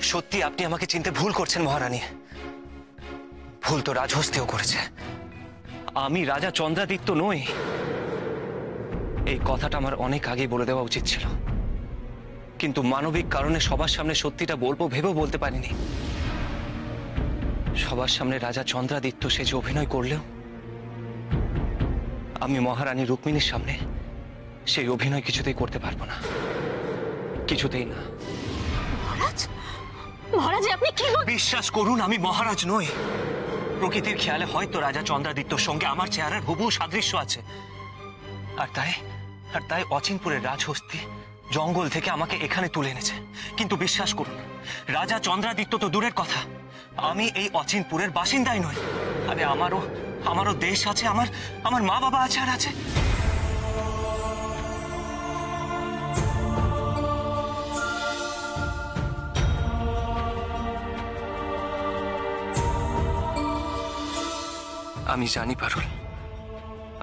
সত্যি আপনি আমাকে চিনতে ভুল করছেন মহারানী। ভুল তো রাজহস্তিও করেছে। আমি রাজা চন্দ্রাদিত্য নই। এই কথাটা আমার অনেক আগে বলে দেওয়া উচিত ছিল, কিন্তু মানবিক কারণে সবার সামনে সত্যিটা বলবো ভেবেও বলতে পারিনি। সবার সামনে রাজা চন্দ্রাদিত্য সে যে অভিনয় করলেও আমি মহারানী রুক্মিণীর সামনে সেই অভিনয় কিছুতেই করতে পারবো না, কিছুতেই না। মহারাজ, মহারাজ আপনি কি? বিশ্বাস করুন, আমি মহারাজ নই। প্রকৃতির খেয়ালে হয়তো রাজা চন্দ্রাদিত্যর সঙ্গে আমার চেহারার হুবহু সাদৃশ্য আছে, আর তাই অচিনপুরের রাজহস্তি জঙ্গল থেকে আমাকে এখানে তুলে এনেছে। কিন্তু বিশ্বাস করুন, রাজা চন্দ্রাদিত্য তো দূরের কথা, আমি এই অচিনপুরের বাসিন্দাই নই। আরে আমারও দেশ আছে, আমার মা বাবা আছে, আর আছে আমি জানি পারুল,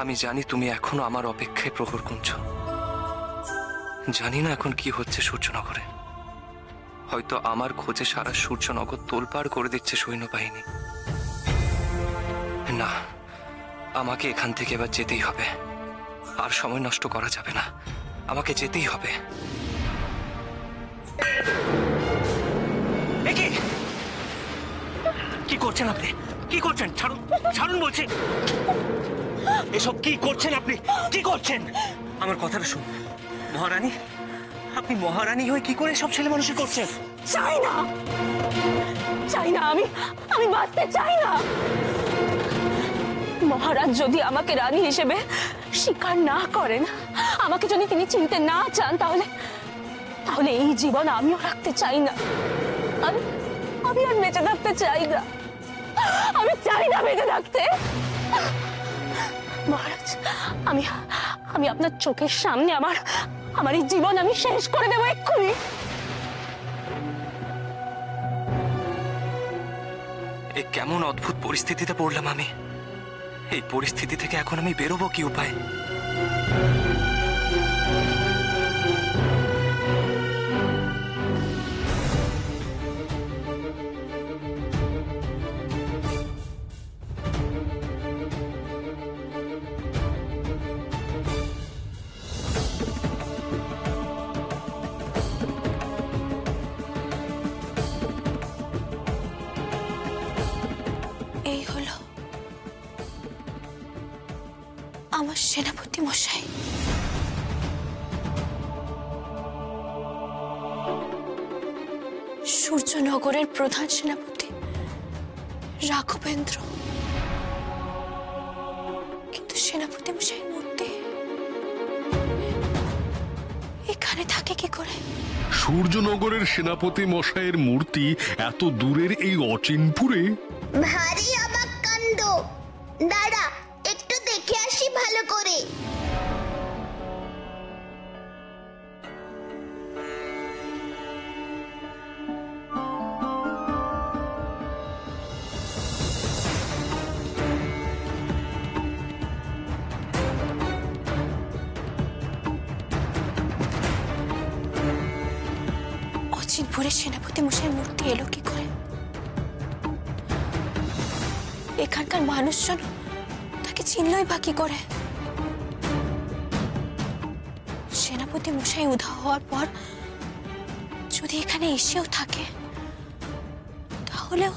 আমি জানি তুমি এখনো আমার অপেক্ষায় প্রহর গুনছ। জানি না এখন কি হচ্ছে সূর্যনগরে। হয়তো আমার খোঁজে সারা সূর্যনগর তোলপাড় করে দিচ্ছে সৈন্যবাহিনী। না, আমাকে এখান থেকে এবার যেতেই হবে। আর সময় নষ্ট করা যাবে না, আমাকে যেতেই হবে। কি করছেন আপনি? কি করছেন? ছাড়ুন, ছাড়ুন বলছি। এসব কি করছেন আপনি? কি করছেন? আমার কথাটা শুনুন মহারানী। আপনি মহারানী হয়ে কি করে সব ছেলে মানুষই করছেন? চাই না, চাই না, আমি বাঁচতে চাই না। মহারাজ যদি আমাকে রানী হিসেবে স্বীকার না করেন, আমাকে যদি তিনি চিনতে না চান, তাহলে এই জীবন আমিও রাখতে চাই না। আমি আর বেঁচে থাকতে চাই না। আমি চাই না বেঁচে থাকতে। মহারাজ, আমি আপনার চোখের সামনে আমার এই জীবন আমি শেষ করে দেবো এক্ষুনি। এই কেমন অদ্ভুত পরিস্থিতিতে পড়লাম আমি। এই পরিস্থিতি থেকে এখন আমি বেরোবো কি উপায়? এই হলো আমার সেনাপতি মশাই। সূর্যনগরের প্রধান সেনাপতি রাঘবেন্দ্র। কিন্তু সেনাপতি মশাই মূর্তি এখানে থাকে কি করে? সূর্যনগরের সেনাপতি মশাইয়ের মূর্তি এত দূরের এই অচিনপুরে? ভারী অবাক কাণ্ড। দাঁড়া, একটু দেখে আসি ভালো করে। অচিনপুরের সেনাপতি মশাইয়ের মূর্তি এলো কি করে? এখানকার মানুষজন তাকে চিনলই বা কি করে? সেনাপতি মশাই উধাও হওয়ার পর যদি এখানে এসেও থাকে, তাহলেও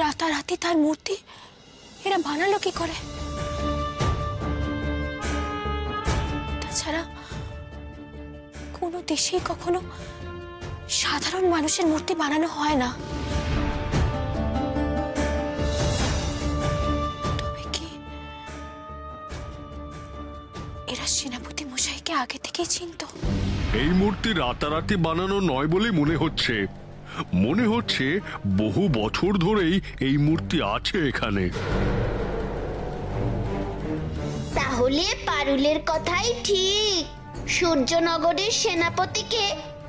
রাতারাতি তার মূর্তি এরা বানালো কি করে? তাছাড়া কোনো দেশেই কখনো সাধারণ মানুষের মূর্তি বানানো হয় না। এরা সেনাপতি মশাইকে আগে থেকেই চিনত। এই মূর্তি রাতারাতি বানানো নয় বলে মনে হচ্ছে বহু বছর ধরেই এই মূর্তি আছে এখানে। তাহলে পারুলের কথাই ঠিক। সূর্যনগরের সেনাপতিকে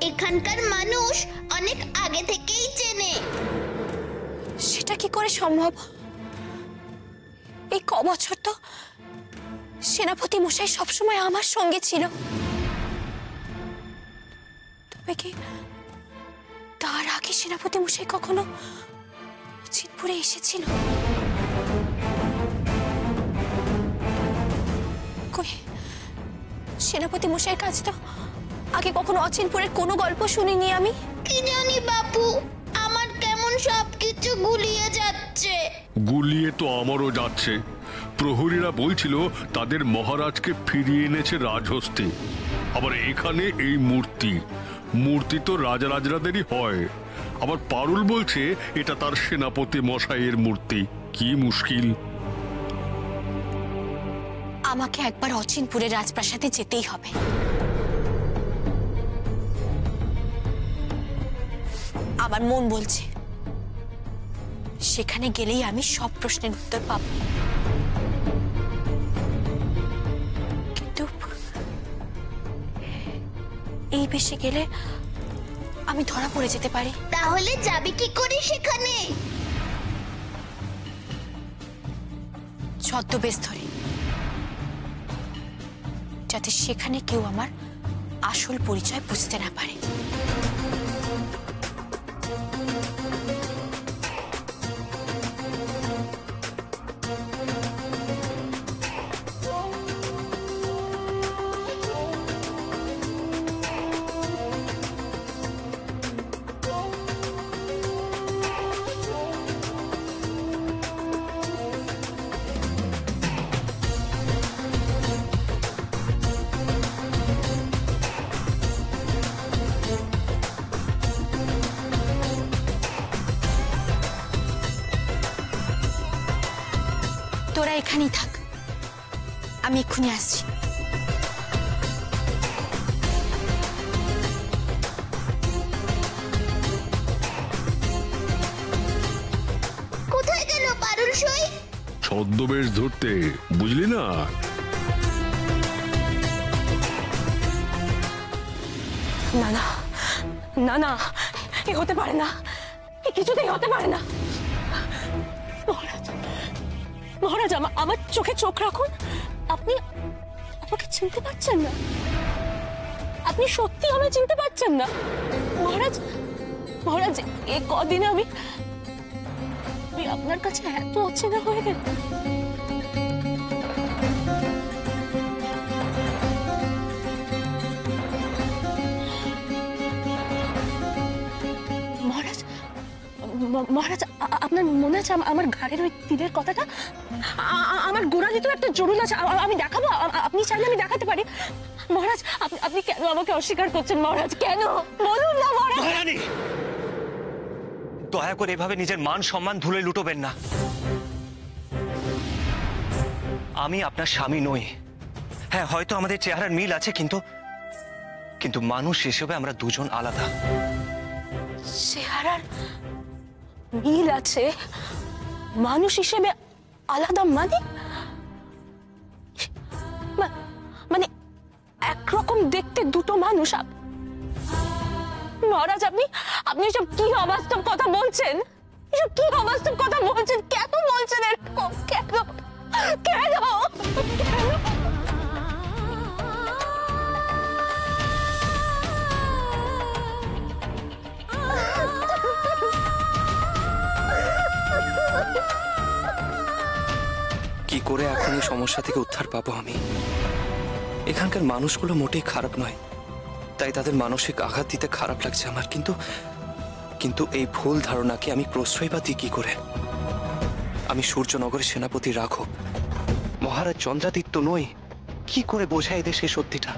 এখানকার মানুষ অনেক আগে থেকেই চেনে। সেটা কি করে সম্ভব? এই ক বছর তো সেনাপতি মশাই সবসময় আমার সঙ্গে ছিল। তার আগে সেনাপতি মশাই কখনো অচিনপুরে এসেছিল? কই, সেনাপতি মশাইয়ের কাছে তো আগে কখনো অচিনপুরের কোনো গল্প শুনিনি আমি। কি জানি বাপু, আমার কেমন সবকিছু গুলিয়ে যাচ্ছে। গুলিয়ে তো আমারও যাচ্ছে। প্রহরীরা বলছিল তাদের মহারাজকে ফিরিয়ে এনেছে রাজহস্তি, আবার এখানে এই মূর্তি। মূর্তি তো রাজরাজরাদেরই হয়, আবার পারুল বলছে এটা তার সেনাপতি মশাইয়ের মূর্তি। কি মুশকিল। আমাকে একবার অচিনপুরের রাজপ্রাসাদে যেতেই হবে। আমার মন বলছে সেখানে গেলেই আমি সব প্রশ্নের উত্তর পাব। কিন্তু এই বেশে গেলে আমি ধরা পড়ে যেতে পারি। তাহলে যাবি কি করে সেখানে? ছদ্মবেশ ধরে, যাতে সেখানে কেউ আমার আসল পরিচয় বুঝতে না পারে। তোরা এখানেই থাক, আমি এক্ষুনি আসছি। কোথায় গেল পারুল সই? ছদ্মবেশ ধরতে, বুঝলি না? না না না না, এ হতে পারে না, এ কিছুতেই হতে পারে না। মহারাজ, মহারাজ, আমার চোখে চোখ রাখুন। আপনি আমাকে চিনতে পারছেন না? আপনি সত্যি আমায় চিনতে পারছেন না? মহারাজ, মহারাজ, এ কদিনে আমি আপনার কাছে এত অচেনা হয়ে গেল। মহারাজ, মহারাজ, আপনার মনে আছে আমার ঘাড়ের ওই তীরের কথাটা? আমার গোড়ালি তো একটা জরুল আছে, আমি দেখাবো? আপনি চাইলে আমি দেখাতে পারি। মহারাজ, আপনি কেন আমাকে অস্বীকার করছেন? মহারাজ, কেন বলুন না মহারাজ। দয়া করে এভাবে নিজের মান সম্মান ধুলে লুটোবেন না। আমি আপনার স্বামী নই। হ্যাঁ, হয়তো আমাদের চেহারার মিল আছে, কিন্তু মানুষ হিসেবে আমরা দুজন আলাদা। চেহারার মিল আছে, মানুষ হিসেবে আলাদা মানে? মানে একরকম দেখতে দুটো মানুষ? মহারাজ, আপনি এসব কি অবাস্তব কথা বলছেন? এসব কি অবাস্তব কথা বলছেন? কেন বলছেন এরকম? কেন কেন কি করে এখন এই সমস্যা থেকে উদ্ধার পাবো আমি? এখানকার মানুষগুলো মোটেই খারাপ নয়, তাই তাদের মানসিক আঘাত দিতে খারাপ লাগছে আমার। কিন্তু এই ভুল ধারণাকে আমি প্রশ্রয় বা দিই কি করে? আমি সূর্যনগরের সেনাপতি রাঘব, মহারাজ চন্দ্রাদিত্য নই। কি করে বোঝাই এদের সে সত্যিটা?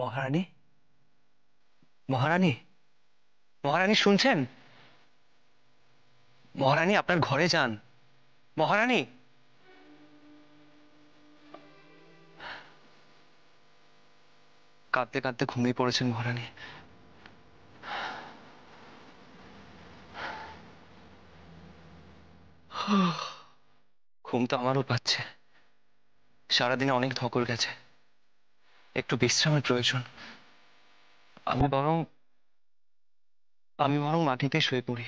মহারানী, মহারানী, মহারানী শুনছেন? মহারানী, আপনার ঘরে যান। মহারানী, কাঁদতে কাঁদতে ঘুমিয়ে পড়েছেন মহারানী। ঘুম তো আমারও পাচ্ছে। সারাদিনে অনেক ধকল গেছে, একটু বিশ্রামের প্রয়োজন। আমি বরং মাটিতে শুয়ে পড়ি।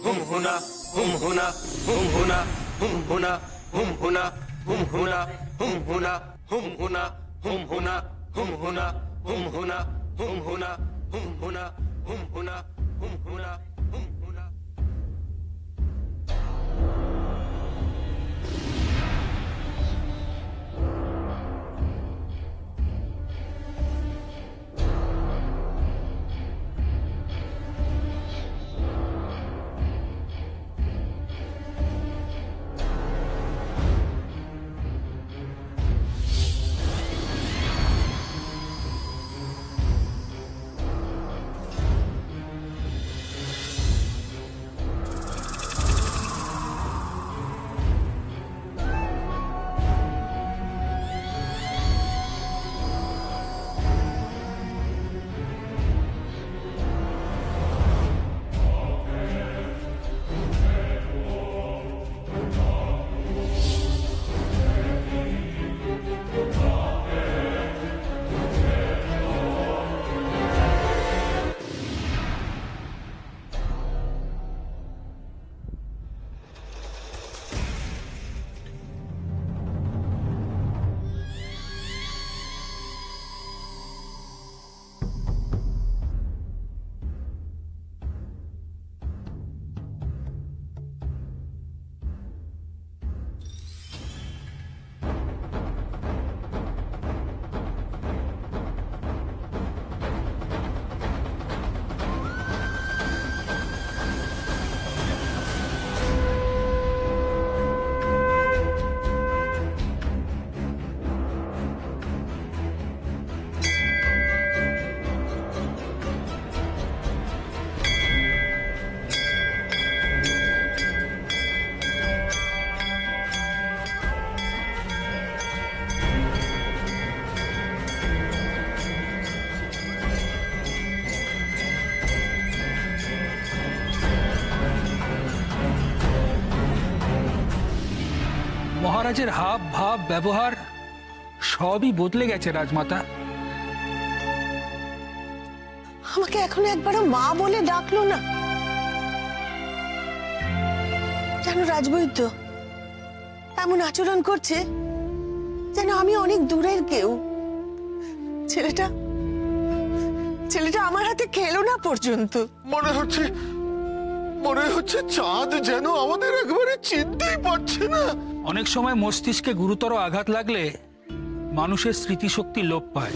হুম হুনা হুম হুনা হুম হুনা হুম হুনা হুম হুনা হুম হুনা হুম হুনা হুম হুনা হুম হুনা হুম হুনা হুম হুনা হুম হুনা হুম হুনা হুম হুনা হুম হুনা হুম হুনা। মহারাজের হাব ভাব ব্যবহার সবই বদলে গেছে রাজমাতা। আমাকে এখন একবারও মা বলে ডাকলো না। জানো রাজবৈদ্য এমন আচরণ করছে যেন আমি অনেক দূরের কেউ। ছেলেটা আমার হাতে খেলো না পর্যন্ত। মনে হচ্ছে চাঁদ যেন আমাদের একবারে চিনতেই পারছে না। অনেক সময় মস্তিষ্কে গুরুতর আঘাত লাগলে মানুষের স্মৃতিশক্তি লোপ পায়।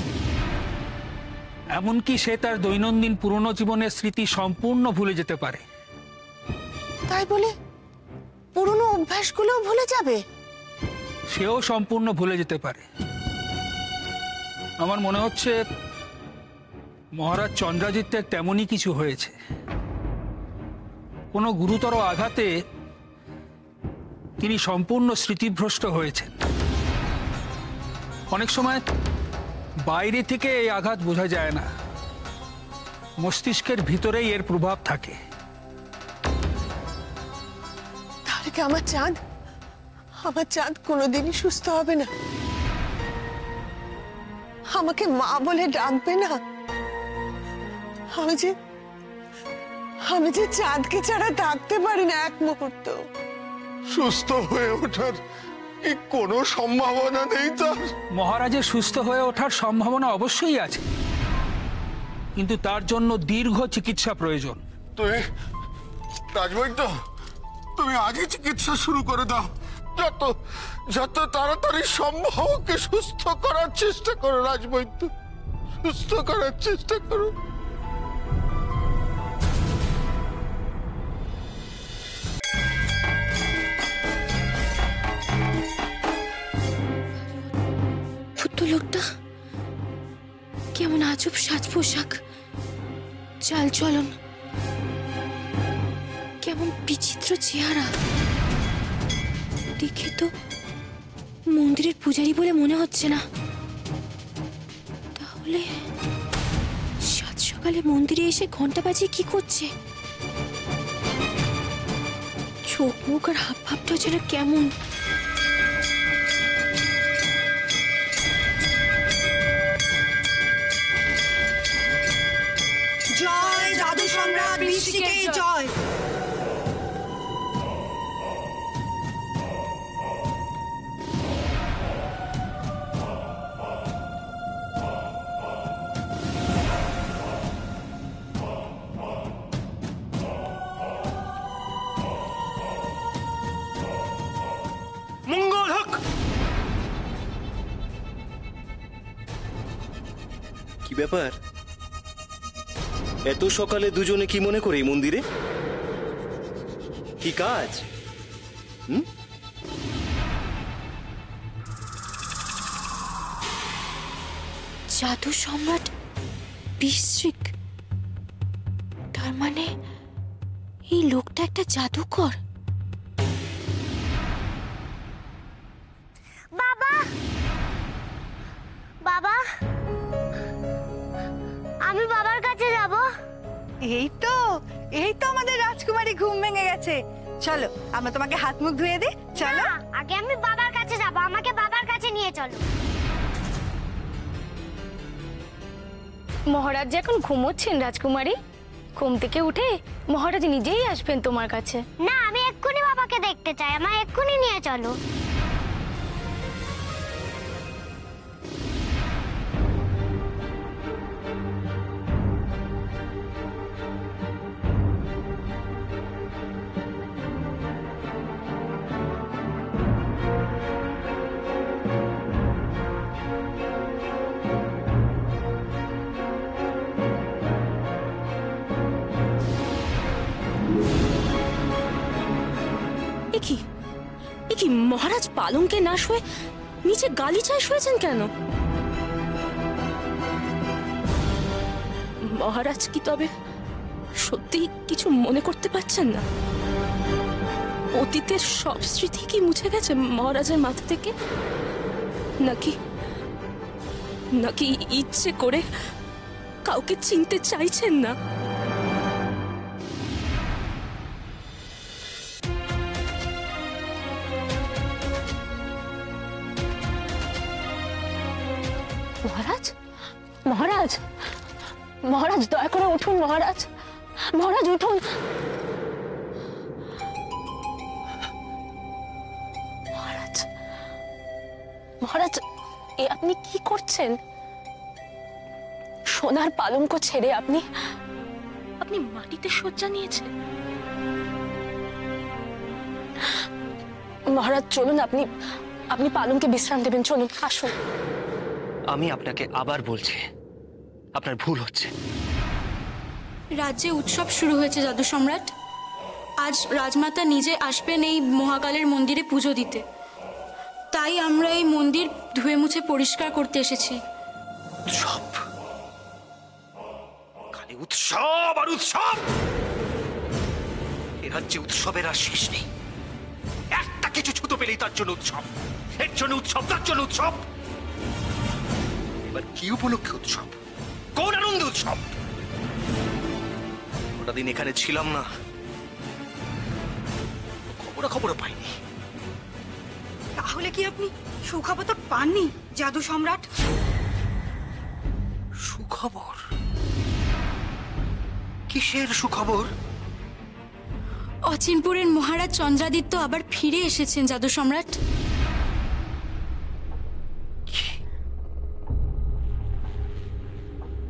এমনকি সে তার দৈনন্দিন পুরনো জীবনের স্মৃতি সম্পূর্ণ ভুলে যেতে পারে। তাই বলে পুরনো অভ্যাসগুলো ভুলে যাবে? সেও সম্পূর্ণ ভুলে যেতে পারে। আমার মনে হচ্ছে মহারাজ চন্দ্রাজিতের তেমনই কিছু হয়েছে। কোনো গুরুতর আঘাতে তিনি সম্পূর্ণ স্মৃতিভ্রষ্ট হয়েছেন। অনেক সময় বাইরে থেকে এই আঘাত বোঝা যায় না, মস্তিষ্কের ভিতরেই এর প্রভাব থাকে। তাহলে কি আমার চাঁদ কোনোদিনই সুস্থ হবে না? আমাকে মা বলে ডাকবে না? আমি যে চাঁদকে ছাড়া থাকতে পারি না এক মুহূর্ত। সুস্থ হয়ে ওঠার কি কোনো সম্ভাবনা নেই তার? মহারাজের সুস্থ হয়ে ওঠার সম্ভাবনা অবশ্যই আছে, কিন্তু তার জন্য দীর্ঘ চিকিৎসা প্রয়োজন। তুমি রাজবৈদ্য, তুমি আজই চিকিৎসা শুরু করে দাও। যত তাড়াতাড়ি সম্ভব ওকে সুস্থ করার চেষ্টা করো রাজবৈদ্য, সুস্থ করার চেষ্টা করো। লোকটা কেমন আজব সাজ পোশাক, চাল চলন, কেমন বিচিত্র চেহারা। দেখে তো মন্দিরের পূজারী বলে মনে হচ্ছে না। তাহলে সাত সকালে মন্দিরে এসে ঘন্টা বাজিয়ে কি করছে? চোখ মুখ আর হাব ভাবটা যেন কেমন। জয় জাদু সম্রাট বৃশ্চিকের জয়। কি ব্যাপার? এত সকালে দুজনে কি মনে করে এই মন্দিরে? কি কাজ? জাদু সম্রাট বিশ্রিক, তার মানে এই লোকটা একটা জাদুকর। বাবা, বাবা, আমি বাবার কাছে যাব। এই তো আমাদের রাজকুমারী ঘুম ভেঙে গেছে। চলো আমরা তোমাকে হাত মুখ ধুয়ে দিই। চলো। আগে আমি বাবার কাছে যাব, আমাকে বাবার কাছে নিয়ে চলো। মহারাজ যে এখন ঘুমোচ্ছেন রাজকুমারী, ঘুম থেকে উঠে মহারাজ নিজেই আসবেন তোমার কাছে। না, আমি এক্ষুনি বাবাকে দেখতে চাই, আমায় এক্ষুনি নিয়ে চলো। কি মহারাজ পালঙ্কে না শুয়ে নিচে গালিচায় শুয়েছেন কেন? মহারাজ কি তবে সত্যি কিছু মনে করতে পারছেন না? অতীতের সব স্মৃতি কি মুছে গেছে মহারাজের মাথা থেকে? নাকি ইচ্ছে করে কাউকে চিনতে চাইছেন না? মহারাজ, মহারাজ, মহারাজ দয়া করে উঠুন। মহারাজ, মহারাজ উঠুন। মহারাজ, মহারাজ, এ আপনি কি করছেন? সোনার পালঙ্ক ছেড়ে আপনি মাটিতে শয্যা নিয়েছেন। মহারাজ চলুন, আপনি পালঙ্কে বিশ্রাম দেবেন। চলুন, আসুন। আমি আপনাকে আবার বলছি, আপনার ভুল হচ্ছে। রাজ্যে উৎসব শুরু হয়েছে জাদু সম্রাট। আজ রাজমাতা নিজে আসবেন এই মহাকালের মন্দিরে পুজো দিতে। তাই আমরা এই মন্দির ধুয়ে মুছে পরিষ্কার করতে এসেছি। উৎসব, খালি উৎসব আর উৎসব। এ রাজ্যে উৎসবের আর শেষ নেই। একটা কিছু ছুতো পেলেই তার জন্য উৎসব, এর জন্য উৎসব, তার জন্য উৎসব। এবার কি উপলক্ষে উৎসব? কোন আনন্দ উৎসব? গোটা দিন এখানে ছিলাম না, খবর পাইনি। তাহলে কি আপনি সুখবর তো পাননি জাদু সম্রাট? সুখবর? কিসের সুখবর? অচিনপুরের মহারাজ চন্দ্রাদিত্য আবার ফিরে এসেছেন জাদু সম্রাট।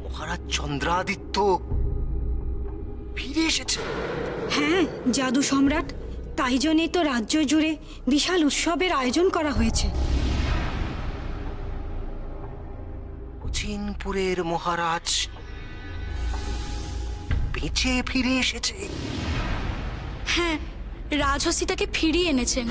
মহারাজ চন্দ্রাদিত্য ফিরে এসেছে? হ্যাঁ জাদু সম্রাট, তাই জন্যই তো রাজ্য জুড়ে বিশাল উৎসবের আয়োজন করা হয়েছে। অচিনপুরের মহারাজ বেঁচে ফিরে এসেছে? হ্যাঁ, রাজহস্তি তাকে ফিরিয়ে এনেছেন।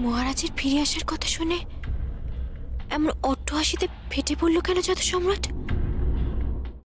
মহারাজের ফিরে আসার কথা শুনে এমন অট্টহাসিতে ফেটে পড়ল কেন জাদু সম্রাট?